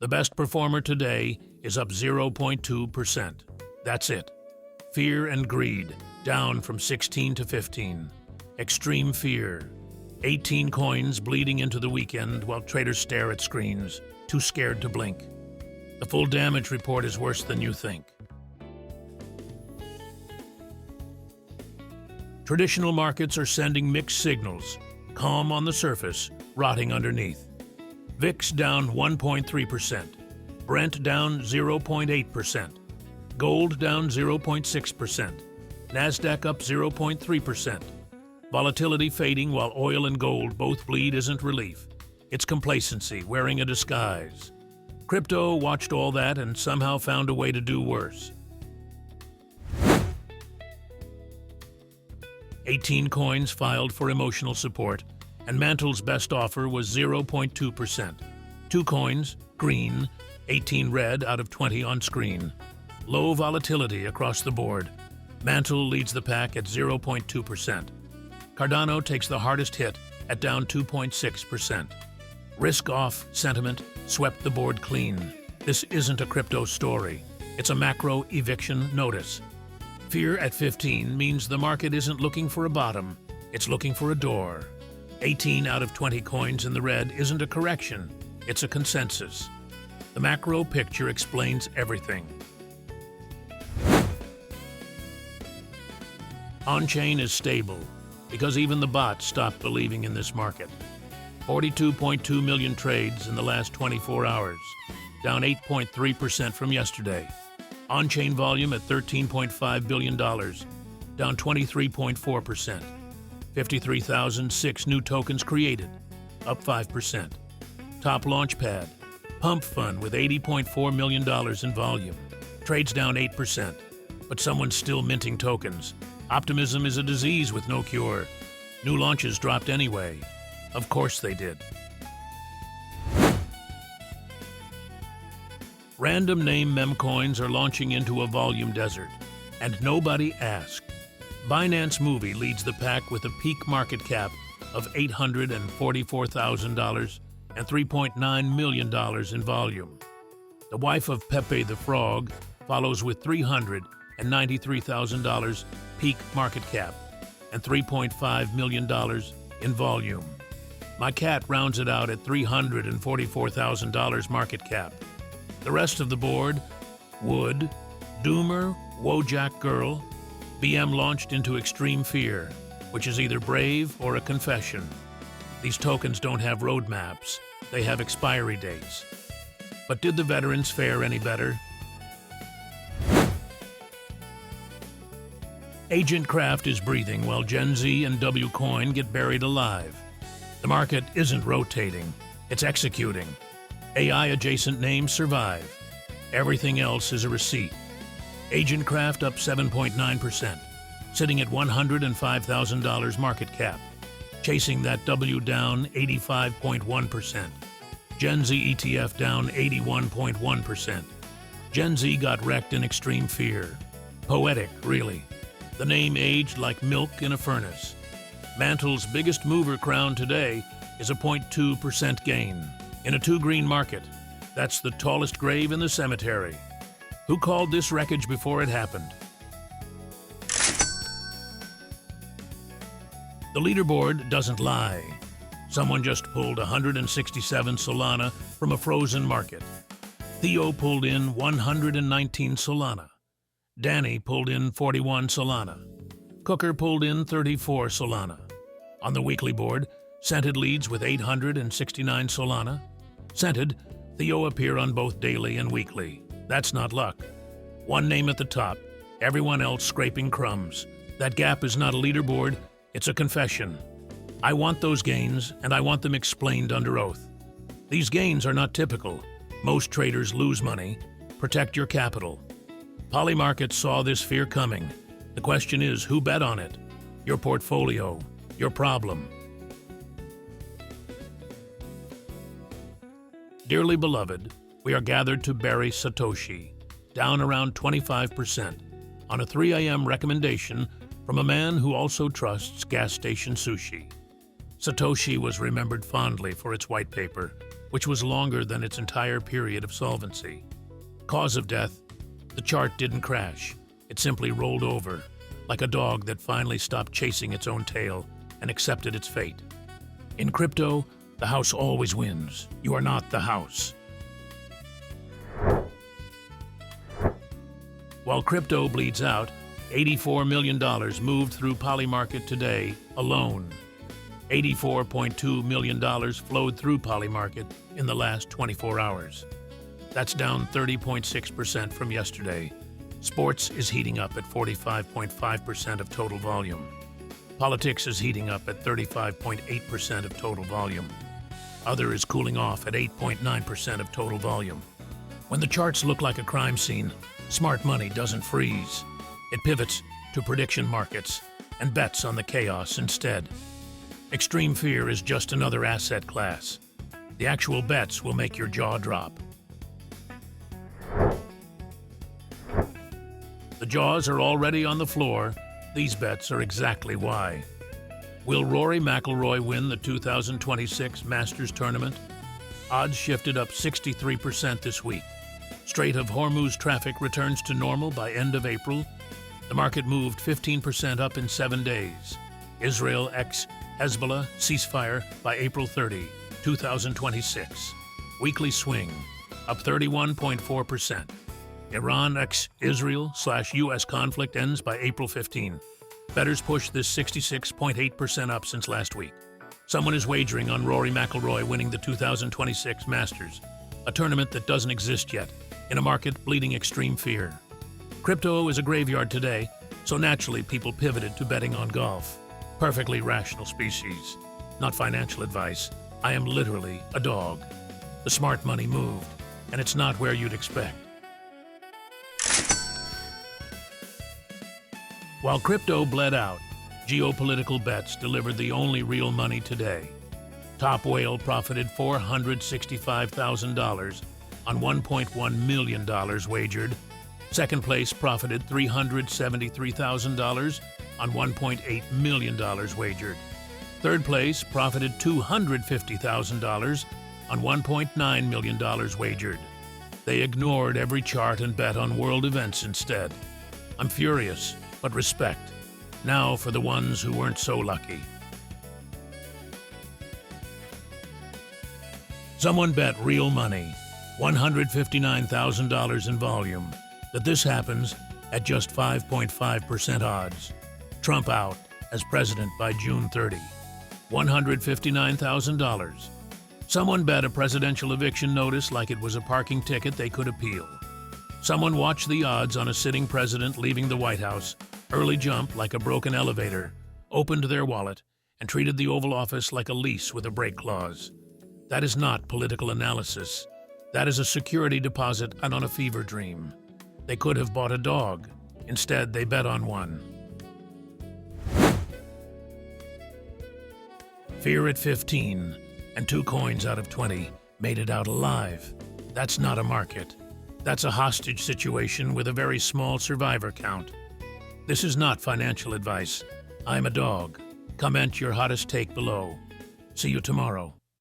The best performer today is up 0.2%. That's it. Fear and greed, down from 16 to 15. Extreme fear. 18 coins bleeding into the weekend while traders stare at screens, too scared to blink. The full damage report is worse than you think. Traditional markets are sending mixed signals, calm on the surface, rotting underneath. VIX down 1.3%, Brent down 0.8%, gold down 0.6%, NASDAQ up 0.3%. Volatility fading while oil and gold both bleed isn't relief. It's complacency wearing a disguise. Crypto watched all that and somehow found a way to do worse. 18 coins filed for emotional support, and Mantle's best offer was 0.2%. 2 coins, green, 18 red out of 20 on screen. Low volatility across the board. Mantle leads the pack at 0.2%. Cardano takes the hardest hit at down 2.6%. Risk-off sentiment swept the board clean. This isn't a crypto story. It's a macro eviction notice. Fear at 15 means the market isn't looking for a bottom. It's looking for a door. 18 out of 20 coins in the red isn't a correction. It's a consensus. The macro picture explains everything. On-chain is stable because even the bots stopped believing in this market. 42.2 million trades in the last 24 hours, down 8.3% from yesterday. On-chain volume at $13.5 billion, down 23.4%. 53,006 new tokens created, up 5%. Top launchpad, PumpFun with $80.4 million in volume. Trades down 8%, but someone's still minting tokens. Optimism is a disease with no cure. New launches dropped anyway. Of course they did. Random name Memecoins are launching into a volume desert, and nobody asked. Binance Movie leads the pack with a peak market cap of $844,000 and $3.9 million in volume. The wife of Pepe the Frog follows with $393,000 peak market cap and $3.5 million in volume. My cat rounds it out at $344,000 market cap. The rest of the board, Wood, Doomer, Wojak Girl, BM launched into extreme fear, which is either brave or a confession. These tokens don't have roadmaps, they have expiry dates. But did the veterans fare any better? Agent Craft is breathing while GenZ and Wcoin get buried alive. The market isn't rotating, it's executing. AI-adjacent names survive. Everything else is a receipt. Agent Craft up 7.9%, sitting at $105,000 market cap, chasing that W down 85.1%. GenZ ETF down 81.1%. GenZ got wrecked in extreme fear. Poetic, really. The name aged like milk in a furnace. Mantle's biggest mover crown today is a 0.2% gain. In a 2-green market, that's the tallest grave in the cemetery. Who called this wreckage before it happened? The leaderboard doesn't lie. Someone just pulled 167 Solana from a frozen market. Theo pulled in 119 Solana. Danny pulled in 41 Solana. Cooker pulled in 34 Solana. On the weekly board, Scented leads with 869 Solana. Scented, Theo appear on both daily and weekly. That's not luck. One name at the top, everyone else scraping crumbs. That gap is not a leaderboard, it's a confession. I want those gains, and I want them explained under oath. These gains are not typical. Most traders lose money. Protect your capital. Polymarket saw this fear coming. The question is, who bet on it? Your portfolio, your problem. Dearly beloved, we are gathered to bury Satoshi, down around 25%, on a 3 a.m. recommendation from a man who also trusts gas station sushi. Satoshi was remembered fondly for its white paper, which was longer than its entire period of solvency. Cause of death: the chart didn't crash. It simply rolled over, like a dog that finally stopped chasing its own tail and accepted its fate. In crypto, the house always wins. You are not the house. While crypto bleeds out, $84 million moved through Polymarket today alone. $84.2 million flowed through Polymarket in the last 24 hours. That's down 30.6% from yesterday. Sports is heating up at 45.5% of total volume. Politics is heating up at 35.8% of total volume. Other is cooling off at 8.9% of total volume. When the charts look like a crime scene, smart money doesn't freeze. It pivots to prediction markets and bets on the chaos instead. Extreme fear is just another asset class. The actual bets will make your jaw drop. The jaws are already on the floor. These bets are exactly why. Will Rory McIlroy win the 2026 Masters Tournament? Odds shifted up 63% this week. Strait of Hormuz traffic returns to normal by end of April. The market moved 15% up in 7 days. Israel x Hezbollah ceasefire by April 30, 2026. Weekly swing, up 31.4%. Iran x Israel/US conflict ends by April 15. Bettors push this 66.8% up since last week. Someone is wagering on Rory McIlroy winning the 2026 Masters, a tournament that doesn't exist yet, in a market bleeding extreme fear. Crypto is a graveyard today, so naturally people pivoted to betting on golf. Perfectly rational species. Not financial advice. I am literally a dog. The smart money moved, and it's not where you'd expect. While crypto bled out, geopolitical bets delivered the only real money today. Top Whale profited $465,000 on $1.1 million wagered. Second place profited $373,000 on $1.8 million wagered. Third place profited $250,000 on $1.9 million wagered. They ignored every chart and bet on world events instead. I'm furious, but respect. Now for the ones who weren't so lucky. Someone bet real money, $159,000 in volume, that this happens at just 5.5% odds. Trump out as president by June 30. $159,000. Someone bet a presidential eviction notice like it was a parking ticket they could appeal. Someone watched the odds on a sitting president leaving the White House, early jump like a broken elevator, opened their wallet, and treated the Oval Office like a lease with a break clause. That is not political analysis. That is a security deposit and on a fever dream. They could have bought a dog. Instead, they bet on one. Fear at 15, and 2 coins out of 20 made it out alive. That's not a market. That's a hostage situation with a very small survivor count. This is not financial advice. I'm a dog. Comment your hottest take below. See you tomorrow.